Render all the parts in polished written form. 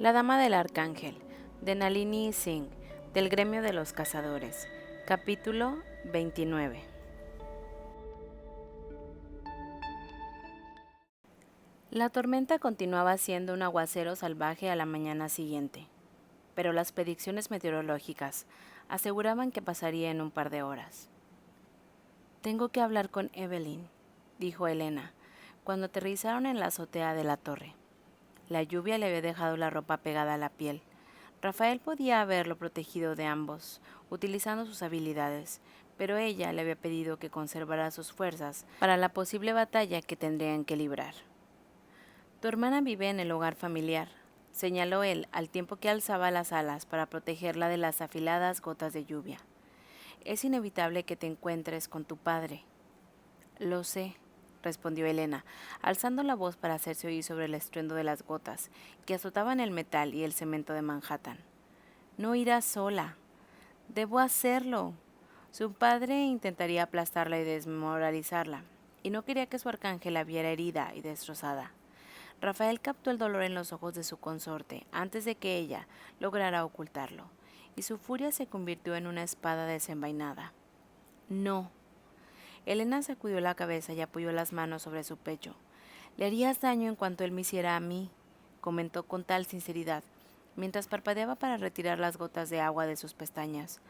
La Dama del Arcángel, de Nalini Singh, del Gremio de los Cazadores. Capítulo 29. La tormenta continuaba siendo un aguacero salvaje a la mañana siguiente, pero las predicciones meteorológicas aseguraban que pasaría en un par de horas. «Tengo que hablar con Evelyn», dijo Elena, cuando aterrizaron en la azotea de la torre. La lluvia le había dejado la ropa pegada a la piel. Rafael podía haberlo protegido de ambos, utilizando sus habilidades, pero ella le había pedido que conservara sus fuerzas para la posible batalla que tendrían que librar. «Tu hermana vive en el hogar familiar», señaló él al tiempo que alzaba las alas para protegerla de las afiladas gotas de lluvia. «Es inevitable que te encuentres con tu padre». «Lo sé», respondió Elena, alzando la voz para hacerse oír sobre el estruendo de las gotas que azotaban el metal y el cemento de Manhattan. «No irás sola. Debo hacerlo». Su padre intentaría aplastarla y desmoralizarla, y no quería que su arcángel la viera herida y destrozada. Rafael captó el dolor en los ojos de su consorte antes de que ella lograra ocultarlo, y su furia se convirtió en una espada desenvainada. «No». Elena sacudió la cabeza y apoyó las manos sobre su pecho. «Le harías daño en cuanto él me hiciera a mí», comentó con tal sinceridad, mientras parpadeaba para retirar las gotas de agua de sus pestañas.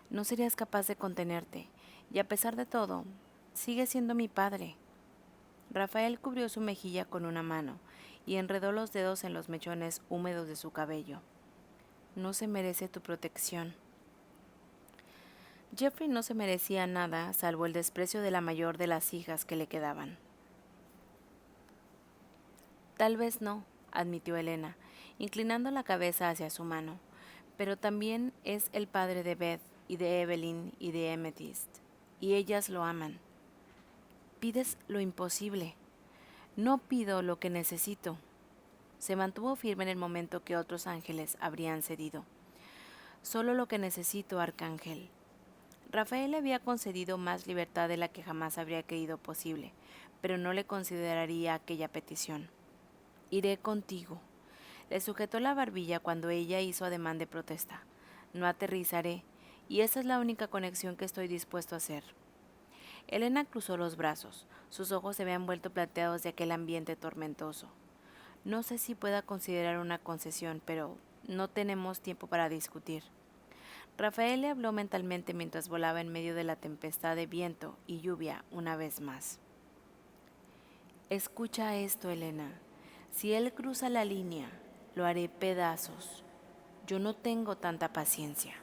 «No serías capaz de contenerte, y a pesar de todo, sigue siendo mi padre». Rafael cubrió su mejilla con una mano y enredó los dedos en los mechones húmedos de su cabello. «No se merece tu protección». Jeffrey no se merecía nada salvo el desprecio de la mayor de las hijas que le quedaban. «Tal vez no», admitió Elena, inclinando la cabeza hacia su mano, «pero también es el padre de Beth y de Evelyn y de Amethyst, y ellas lo aman». «Pides lo imposible». «No pido lo que necesito». Se mantuvo firme en el momento que otros ángeles habrían cedido. «Solo lo que necesito, arcángel». Rafael le había concedido más libertad de la que jamás habría creído posible, pero no le consideraría aquella petición. «Iré contigo». Le sujetó la barbilla cuando ella hizo ademán de protesta. «No aterrizaré, y esa es la única conexión que estoy dispuesto a hacer». Elena cruzó los brazos. Sus ojos se habían vuelto plateados de aquel ambiente tormentoso. «No sé si pueda considerar una concesión, pero no tenemos tiempo para discutir». Rafael le habló mentalmente mientras volaba en medio de la tempestad de viento y lluvia una vez más. «Escucha esto, Elena. Si él cruza la línea, lo haré pedazos. Yo no tengo tanta paciencia».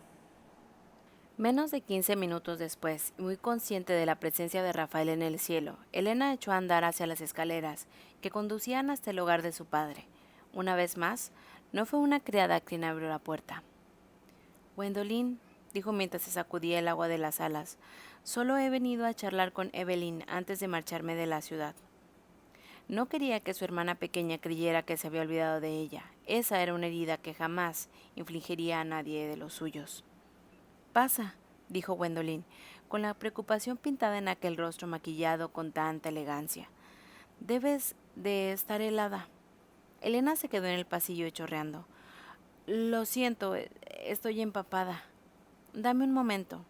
Menos de 15 minutos después, muy consciente de la presencia de Rafael en el cielo, Elena echó a andar hacia las escaleras que conducían hasta el hogar de su padre. Una vez más, no fue una criada quien abrió la puerta. «Gwendolyn», dijo mientras se sacudía el agua de las alas, «solo he venido a charlar con Evelyn antes de marcharme de la ciudad». No quería que su hermana pequeña creyera que se había olvidado de ella. Esa era una herida que jamás infligiría a nadie de los suyos. «Pasa», dijo Gwendolyn, con la preocupación pintada en aquel rostro maquillado con tanta elegancia. «Debes de estar helada». Elena se quedó en el pasillo chorreando. «Lo siento, estoy empapada». «Dame un momento».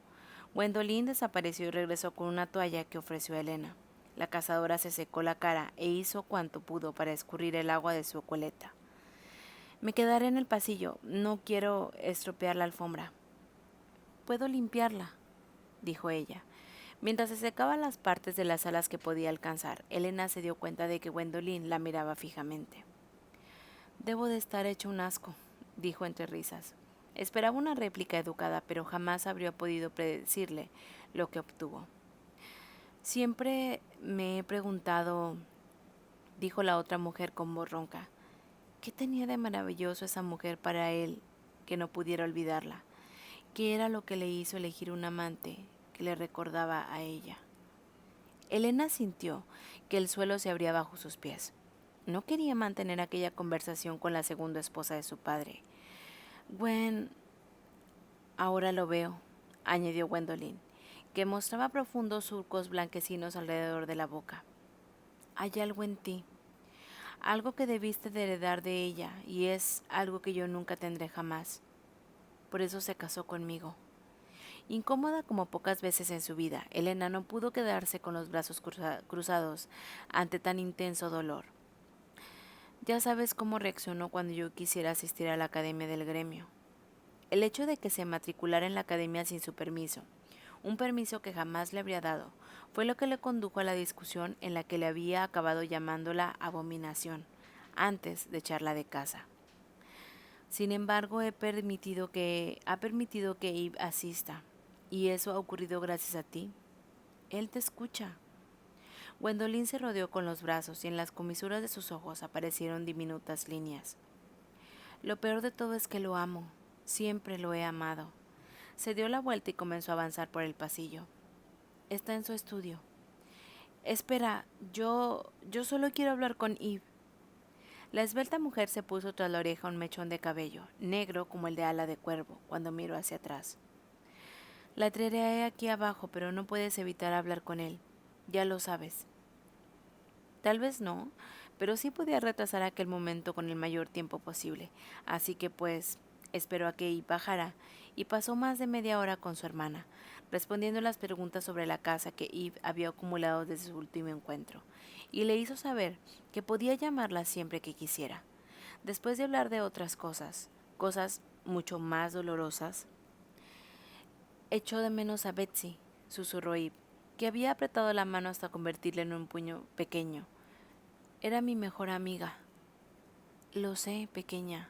Gwendolyn desapareció y regresó con una toalla que ofreció a Elena. La cazadora se secó la cara e hizo cuanto pudo para escurrir el agua de su coleta. «Me quedaré en el pasillo. No quiero estropear la alfombra». «Puedo limpiarla», dijo ella. Mientras se secaba las partes de las alas que podía alcanzar, Elena se dio cuenta de que Gwendolyn la miraba fijamente. «Debo de estar hecho un asco», dijo entre risas. Esperaba una réplica educada, pero jamás habría podido predecirle lo que obtuvo. «Siempre me he preguntado», dijo la otra mujer con voz ronca, «¿qué tenía de maravilloso esa mujer para él que no pudiera olvidarla? ¿Qué era lo que le hizo elegir un amante que le recordaba a ella?» Elena sintió que el suelo se abría bajo sus pies. No quería mantener aquella conversación con la segunda esposa de su padre. «Gwen, ahora lo veo», añadió Gwendolyn, que mostraba profundos surcos blanquecinos alrededor de la boca. «Hay algo en ti». algo que debiste de heredar de ella y es algo que yo nunca tendré jamás. Por eso se casó conmigo. Incómoda como pocas veces en su vida, Elena no pudo quedarse con los brazos cruzados ante tan intenso dolor. Ya sabes cómo reaccionó cuando yo quisiera asistir a la academia del gremio. El hecho de que se matriculara en la academia sin su permiso, un permiso que jamás le habría dado, fue lo que le condujo a la discusión en la que le había acabado llamándola abominación, antes de echarla de casa. Sin embargo, ha permitido que Eve asista, y eso ha ocurrido gracias a ti. Él te escucha. Gwendolyn se rodeó con los brazos y en las comisuras de sus ojos aparecieron diminutas líneas. Lo peor de todo es que lo amo. Siempre lo he amado. Se dio la vuelta y comenzó a avanzar por el pasillo. Está en su estudio. Espera, yo solo quiero hablar con Eve. La esbelta mujer se puso tras la oreja un mechón de cabello, negro como el de ala de cuervo, cuando miró hacia atrás. La traeré aquí abajo, pero no puedes evitar hablar con él. Ya lo sabes. Tal vez no, pero sí podía retrasar aquel momento con el mayor tiempo posible. Así que pues esperó a que Eve bajara y pasó más de media hora con su hermana, respondiendo las preguntas sobre la casa que Eve había acumulado desde su último encuentro, y le hizo saber que podía llamarla siempre que quisiera. Después de hablar de otras cosas, cosas mucho más dolorosas, echó de menos a Betsy, susurró Eve, que había apretado la mano hasta convertirla en un puño pequeño. Era mi mejor amiga. Lo sé, pequeña.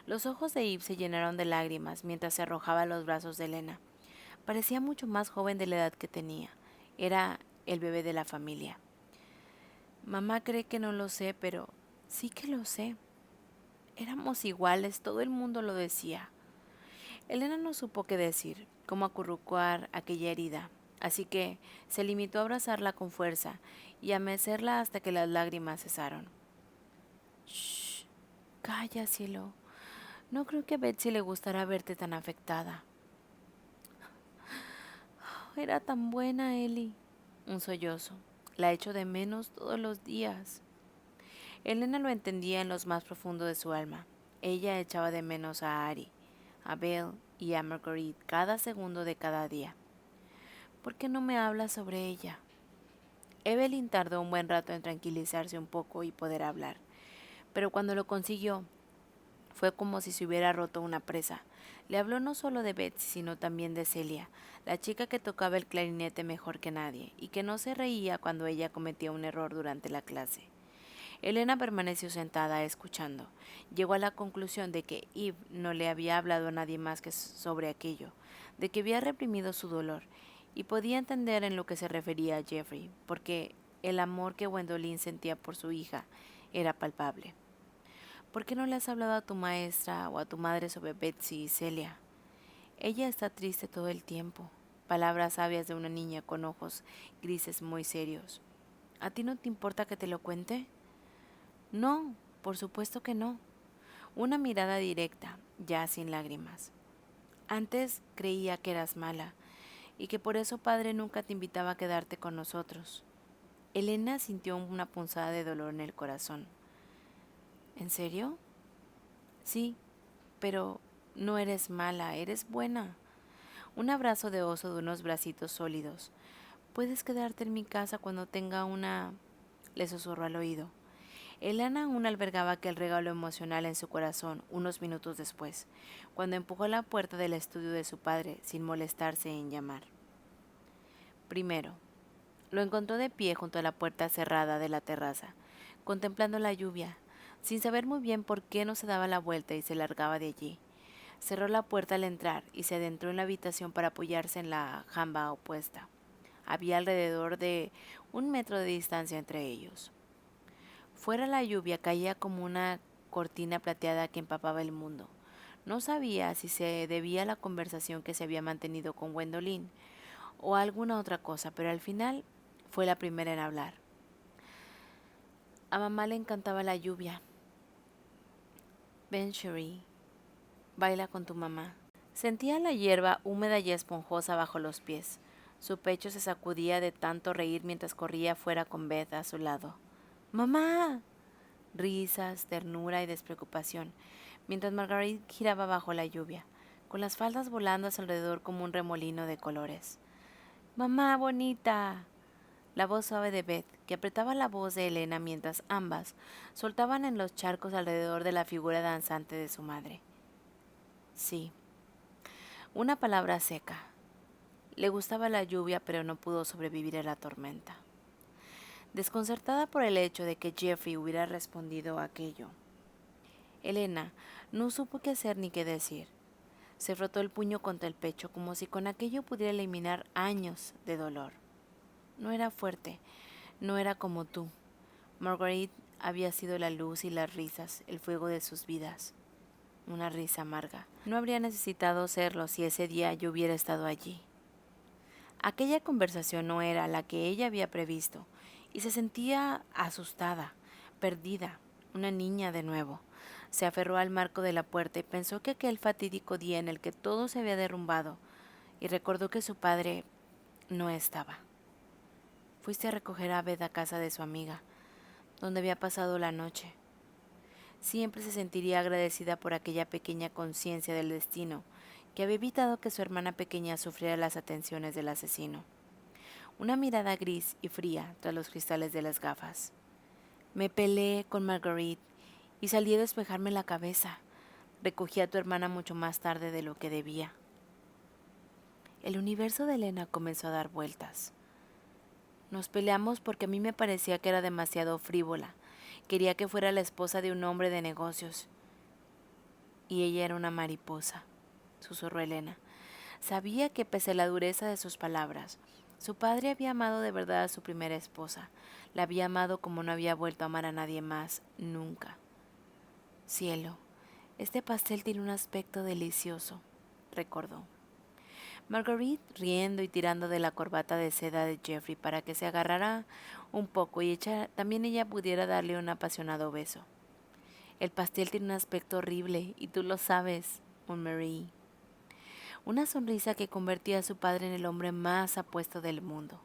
Los ojos de Eve se llenaron de lágrimas mientras se arrojaba a los brazos de Elena. Parecía mucho más joven de la edad que tenía. Era el bebé de la familia. Mamá cree que no lo sé, pero sí que lo sé. Éramos iguales, todo el mundo lo decía. Elena no supo qué decir, cómo acurrucar aquella herida, así que se limitó a abrazarla con fuerza y a mecerla hasta que las lágrimas cesaron. Shh, calla, cielo. No creo que a Betsy le gustara verte tan afectada. Era tan buena, Ellie. Un sollozo. La echo de menos todos los días. Elena lo entendía en lo más profundo de su alma. Ella echaba de menos a Ari, a Belle y a Marguerite cada segundo de cada día. ¿Por qué no me hablas sobre ella? Evelyn tardó un buen rato en tranquilizarse un poco y poder hablar, pero cuando lo consiguió, fue como si se hubiera roto una presa. Le habló no solo de Betsy, sino también de Celia, la chica que tocaba el clarinete mejor que nadie y que no se reía cuando ella cometía un error durante la clase. Elena permaneció sentada escuchando. Llegó a la conclusión de que Eve no le había hablado a nadie más que sobre aquello, de que había reprimido su dolor, y podía entender en lo que se refería a Jeffrey, porque el amor que Gwendolyn sentía por su hija era palpable. ¿Por qué no le has hablado a tu maestra o a tu madre sobre Betsy y Celia? Ella está triste todo el tiempo. Palabras sabias de una niña con ojos grises muy serios. ¿A ti no te importa que te lo cuente? No, por supuesto que no. Una mirada directa, ya sin lágrimas. Antes creía que eras mala y que por eso padre nunca te invitaba a quedarte con nosotros. Elena sintió una punzada de dolor en el corazón. ¿En serio? Sí, pero no eres mala, eres buena. Un abrazo de oso de unos bracitos sólidos. Puedes quedarte en mi casa cuando tenga una... le susurró al oído. Elena aún albergaba aquel regalo emocional en su corazón unos minutos después, cuando empujó la puerta del estudio de su padre sin molestarse en llamar. Primero, lo encontró de pie junto a la puerta cerrada de la terraza, contemplando la lluvia, sin saber muy bien por qué no se daba la vuelta y se largaba de allí. Cerró la puerta al entrar y se adentró en la habitación para apoyarse en la jamba opuesta. Había alrededor de 1 metro de distancia entre ellos. Fuera la lluvia caía como una cortina plateada que empapaba el mundo. No sabía si se debía a la conversación que se había mantenido con Gwendolyn o a alguna otra cosa, pero al final fue la primera en hablar. A mamá le encantaba la lluvia. Ven, Cherie, baila con tu mamá. Sentía la hierba húmeda y esponjosa bajo los pies. Su pecho se sacudía de tanto reír mientras corría fuera con Beth a su lado. ¡Mamá! risas, ternura y despreocupación, mientras Marguerite giraba bajo la lluvia, con las faldas volando a su alrededor como un remolino de colores. ¡Mamá bonita! La voz suave de Beth, que apretaba la voz de Elena mientras ambas soltaban en los charcos alrededor de la figura danzante de su madre. Sí, una palabra seca. Le gustaba la lluvia, pero no pudo sobrevivir a la tormenta. Desconcertada por el hecho de que Jeffrey hubiera respondido a aquello, Elena no supo qué hacer ni qué decir. Se frotó el puño contra el pecho como si con aquello pudiera eliminar años de dolor. No era fuerte, no era como tú. Marguerite había sido la luz y las risas, el fuego de sus vidas. Una risa amarga. No habría necesitado serlo si ese día yo hubiera estado allí. Aquella conversación no era la que ella había previsto, y se sentía asustada, perdida, una niña de nuevo. Se aferró al marco de la puerta y pensó que aquel fatídico día en el que todo se había derrumbado, y recordó que su padre no estaba. Fuiste a recoger a Beth a casa de su amiga, donde había pasado la noche. Siempre se sentiría agradecida por aquella pequeña conciencia del destino que había evitado que su hermana pequeña sufriera las atenciones del asesino. Una mirada gris y fría tras los cristales de las gafas. Me peleé con Marguerite y salí a despejarme la cabeza. Recogí a tu hermana mucho más tarde de lo que debía. El universo de Elena comenzó a dar vueltas. Nos peleamos porque a mí me parecía que era demasiado frívola. Quería que fuera la esposa de un hombre de negocios. Y ella era una mariposa, susurró Elena. Sabía que pese a la dureza de sus palabras, su padre había amado de verdad a su primera esposa. La había amado como no había vuelto a amar a nadie más, nunca. Cielo, este pastel tiene un aspecto delicioso, recordó. Marguerite, riendo y tirando de la corbata de seda de Jeffrey para que se agarrara un poco y también ella pudiera darle un apasionado beso. El pastel tiene un aspecto horrible y tú lo sabes, Marie. Una sonrisa que convertía a su padre en el hombre más apuesto del mundo.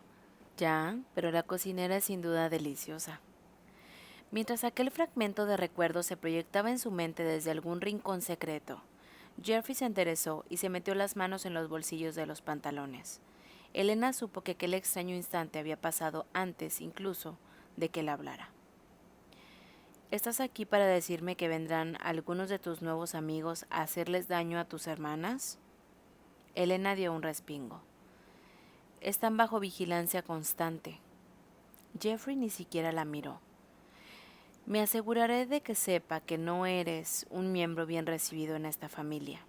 Ya, pero la cocinera es sin duda deliciosa. Mientras aquel fragmento de recuerdo se proyectaba en su mente desde algún rincón secreto, Jeffrey se enderezó y se metió las manos en los bolsillos de los pantalones. Elena supo que aquel extraño instante había pasado antes incluso de que él hablara. ¿Estás aquí para decirme que vendrán algunos de tus nuevos amigos a hacerles daño a tus hermanas? Elena dio un respingo. Están bajo vigilancia constante. Jeffrey ni siquiera la miró. Me aseguraré de que sepa que no eres un miembro bien recibido en esta familia.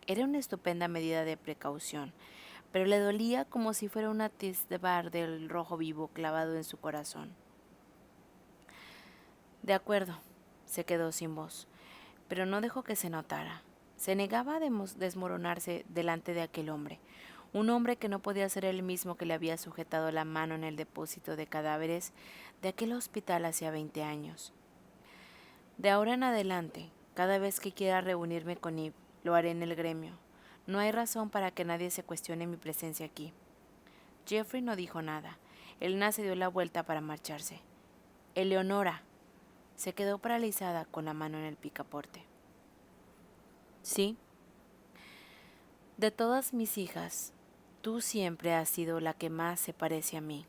Era una estupenda medida de precaución, pero le dolía como si fuera un atisbar del rojo vivo clavado en su corazón. De acuerdo, se quedó sin voz, pero no dejó que se notara. Se negaba a desmoronarse delante de aquel hombre, un hombre que no podía ser el mismo que le había sujetado la mano en el depósito de cadáveres de aquel hospital hacía 20 años. De ahora en adelante, cada vez que quiera reunirme con Eve, lo haré en el gremio. No hay razón para que nadie se cuestione mi presencia aquí. Jeffrey no dijo nada. Elena se dio la vuelta para marcharse. Eleonora se quedó paralizada con la mano en el picaporte. Sí. De todas mis hijas, tú siempre has sido la que más se parece a mí.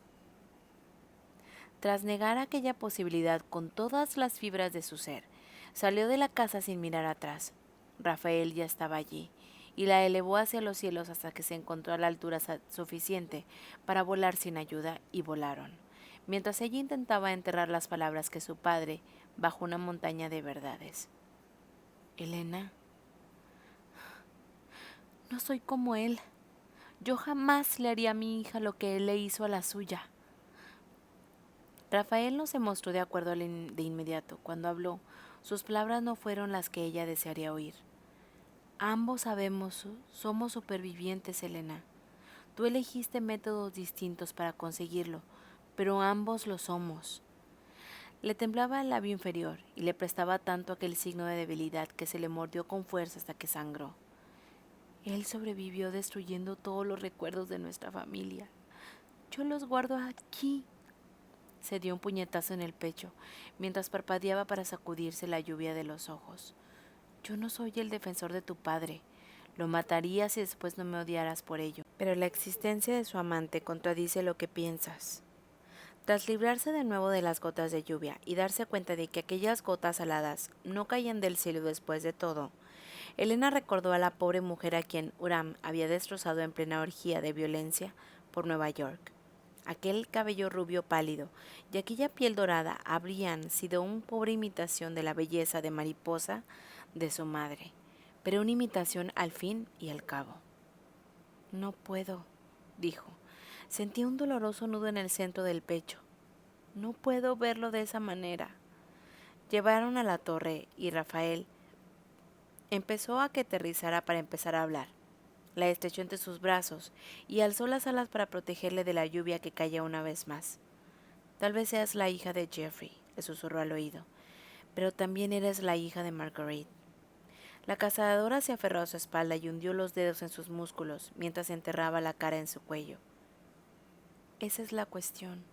Tras negar aquella posibilidad con todas las fibras de su ser, salió de la casa sin mirar atrás. Rafael ya estaba allí, y la elevó hacia los cielos hasta que se encontró a la altura suficiente para volar sin ayuda, y volaron, mientras ella intentaba enterrar las palabras que su padre bajo una montaña de verdades. Elena, no soy como él. Yo jamás le haría a mi hija lo que él le hizo a la suya. Rafael no se mostró de acuerdo de inmediato. Cuando habló, sus palabras no fueron las que ella desearía oír. Ambos sabemos, somos supervivientes, Elena. Tú elegiste métodos distintos para conseguirlo, pero ambos lo somos. Le temblaba el labio inferior y le prestaba tanto aquel signo de debilidad que se le mordió con fuerza hasta que sangró. Él sobrevivió destruyendo todos los recuerdos de nuestra familia. Yo los guardo aquí. Se dio un puñetazo en el pecho, mientras parpadeaba para sacudirse la lluvia de los ojos. Yo no soy el defensor de tu padre. Lo matarías y después no me odiaras por ello. Pero la existencia de su amante contradice lo que piensas. Tras librarse de nuevo de las gotas de lluvia y darse cuenta de que aquellas gotas aladas no caían del cielo después de todo, Elena recordó a la pobre mujer a quien Uram había destrozado en plena orgía de violencia por Nueva York. Aquel cabello rubio pálido y aquella piel dorada habrían sido una pobre imitación de la belleza de mariposa de su madre, pero una imitación al fin y al cabo. No puedo, dijo. Sentía un doloroso nudo en el centro del pecho. No puedo verlo de esa manera. Llevaron a la torre y Rafael empezó a que aterrizara para empezar a hablar. La estrechó entre sus brazos y alzó las alas para protegerle de la lluvia que caía una vez más. Tal vez seas la hija de Jeffrey, le susurró al oído, pero también eres la hija de Marguerite. La cazadora se aferró a su espalda y hundió los dedos en sus músculos mientras enterraba la cara en su cuello. Esa es la cuestión,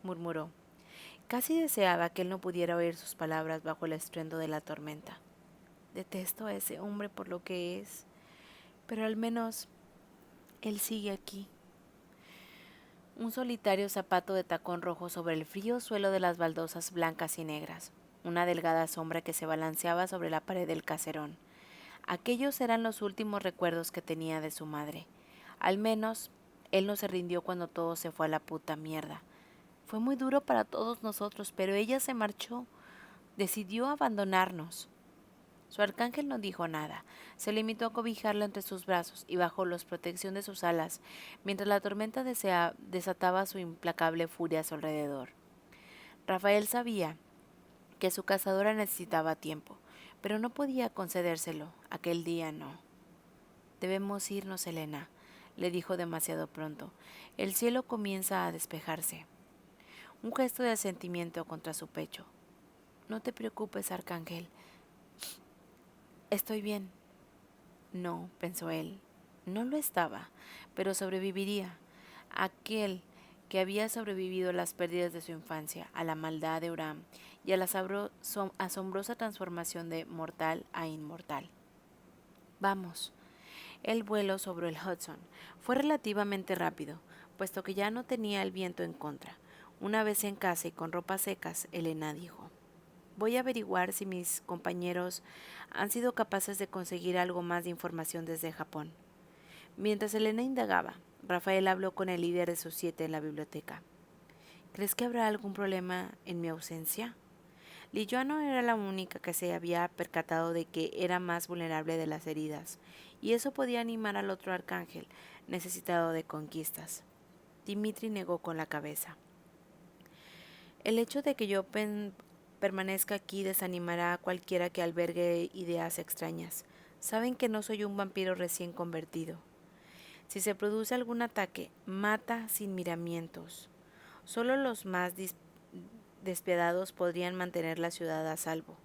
murmuró. Casi deseaba que él no pudiera oír sus palabras bajo el estruendo de la tormenta. Detesto a ese hombre por lo que es, pero al menos él sigue aquí. Un solitario zapato de tacón rojo sobre el frío suelo de las baldosas blancas y negras, una delgada sombra que se balanceaba sobre la pared del caserón. Aquellos eran los últimos recuerdos que tenía de su madre. Al menos, él no se rindió cuando todo se fue a la puta mierda. Fue muy duro para todos nosotros, pero ella se marchó. Decidió abandonarnos. Su arcángel no dijo nada. Se limitó a cobijarla entre sus brazos y bajo la protección de sus alas, mientras la tormenta desataba su implacable furia a su alrededor. Rafael sabía que su cazadora necesitaba tiempo, pero no podía concedérselo. Aquel día no. Debemos irnos, Elena, le dijo demasiado pronto. El cielo comienza a despejarse. Un gesto de asentimiento contra su pecho. No te preocupes, arcángel. Estoy bien. No, pensó él. No lo estaba, pero sobreviviría. Aquel que había sobrevivido a las pérdidas de su infancia, a la maldad de Uram y a la asombrosa transformación de mortal a inmortal. Vamos. El vuelo sobre el Hudson fue relativamente rápido, puesto que ya no tenía el viento en contra. Una vez en casa y con ropas secas, Elena dijo: voy a averiguar si mis compañeros han sido capaces de conseguir algo más de información desde Japón. Mientras Elena indagaba, Rafael habló con el líder de sus 7 en la biblioteca. ¿Crees que habrá algún problema en mi ausencia? Liyuan no era la única que se había percatado de que era más vulnerable de las heridas, y eso podía animar al otro arcángel, necesitado de conquistas. Dimitri negó con la cabeza. El hecho de que yo permanezca aquí desanimará a cualquiera que albergue ideas extrañas. Saben que no soy un vampiro recién convertido. Si se produce algún ataque, mata sin miramientos. Solo los más despiadados podrían mantener la ciudad a salvo.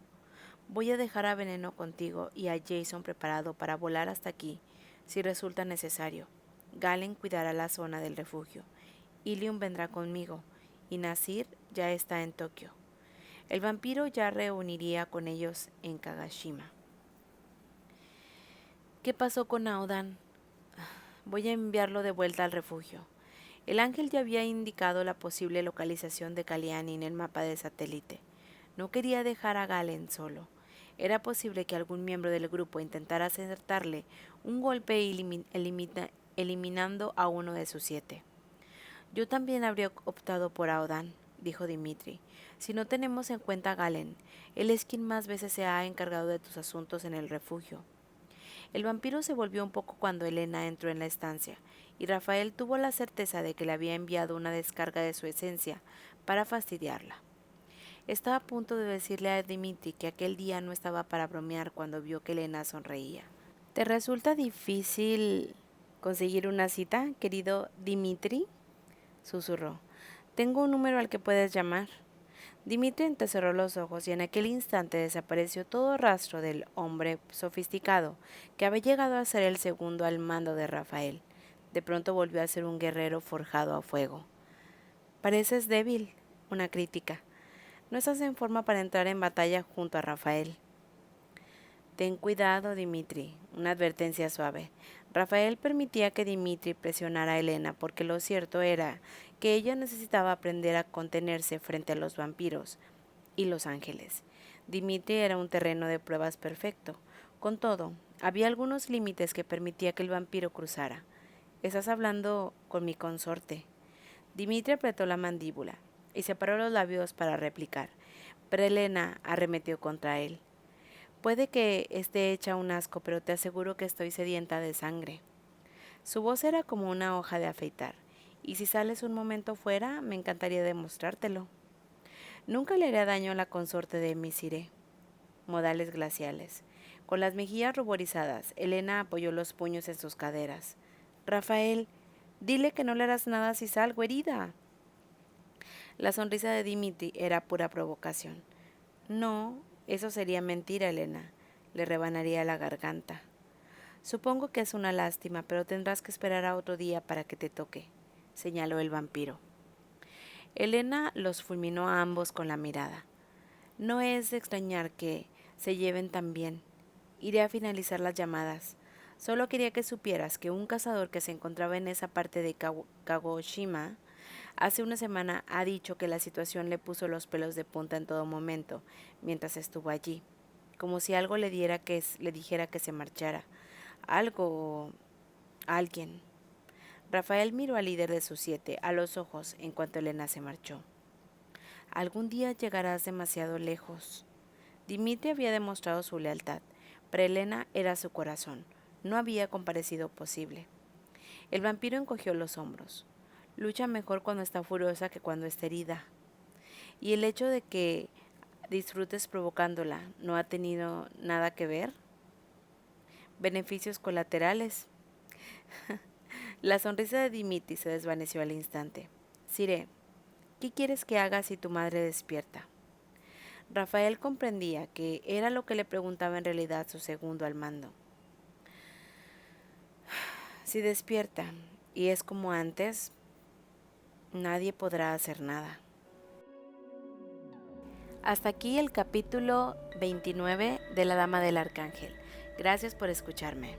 Voy a dejar a Veneno contigo y a Jason preparado para volar hasta aquí, si resulta necesario. Galen cuidará la zona del refugio. Ilium vendrá conmigo, y Nasir ya está en Tokio. El vampiro ya reuniría con ellos en Kagashima. ¿Qué pasó con Aodan? Voy a enviarlo de vuelta al refugio. El ángel ya había indicado la posible localización de Caliani en el mapa de satélite. No quería dejar a Galen solo. Era posible que algún miembro del grupo intentara acertarle un golpe eliminando a uno de sus 7. Yo también habría optado por Aodan, dijo Dimitri. Si no tenemos en cuenta a Galen, él es quien más veces se ha encargado de tus asuntos en el refugio. El vampiro se volvió un poco cuando Elena entró en la estancia, y Rafael tuvo la certeza de que le había enviado una descarga de su esencia para fastidiarla. Estaba a punto de decirle a Dimitri que aquel día no estaba para bromear cuando vio que Elena sonreía. ¿Te resulta difícil conseguir una cita, querido Dimitri?, susurró. Tengo un número al que puedes llamar. Dimitri entrecerró los ojos y en aquel instante desapareció todo rastro del hombre sofisticado que había llegado a ser el segundo al mando de Rafael. De pronto volvió a ser un guerrero forjado a fuego. Pareces débil, Una crítica. No estás en forma para entrar en batalla junto a Rafael. Ten cuidado, Dimitri. Una advertencia suave. Rafael permitía que Dimitri presionara a Elena porque lo cierto era que ella necesitaba aprender a contenerse frente a los vampiros y los ángeles. Dimitri era un terreno de pruebas perfecto. Con todo, había algunos límites que permitía que el vampiro cruzara. Estás hablando con mi consorte. Dimitri apretó la mandíbula y separó los labios para replicar, pero Elena arremetió contra él. Puede que esté hecha un asco, pero te aseguro que estoy sedienta de sangre. Su voz era como una hoja de afeitar, y si sales un momento fuera, me encantaría demostrártelo. Nunca le haré daño a la consorte de Misiré. Modales glaciales. Con las mejillas ruborizadas, Elena apoyó los puños en sus caderas. Rafael, dile que no le harás nada si salgo herida. La sonrisa de Dimitri era pura provocación. No, eso sería mentira, Elena. Le rebanaría la garganta. Supongo que es una lástima, pero tendrás que esperar a otro día para que te toque, señaló el vampiro. Elena los fulminó a ambos con la mirada. No es de extrañar que se lleven tan bien. Iré a finalizar las llamadas. Solo quería que supieras que un cazador que se encontraba en esa parte de Kagoshima hace una semana ha dicho que la situación le puso los pelos de punta en todo momento mientras estuvo allí, como si algo le dijera que se marchara. Algo o alguien. Rafael miró al líder de sus 7 a los ojos en cuanto Elena se marchó. Algún día llegarás demasiado lejos. Dimitri había demostrado su lealtad, pero Elena era su corazón. No había comparecido posible. El vampiro encogió los hombros. Lucha mejor cuando está furiosa que cuando está herida. ¿Y el hecho de que disfrutes provocándola no ha tenido nada que ver? Beneficios colaterales. La sonrisa de Dimitri se desvaneció al instante. Siré, ¿qué quieres que haga si tu madre despierta? Rafael comprendía que era lo que le preguntaba en realidad su segundo al mando. Si despierta y es como antes, nadie podrá hacer nada. Hasta aquí el capítulo 29 de La Dama del Arcángel. Gracias por escucharme.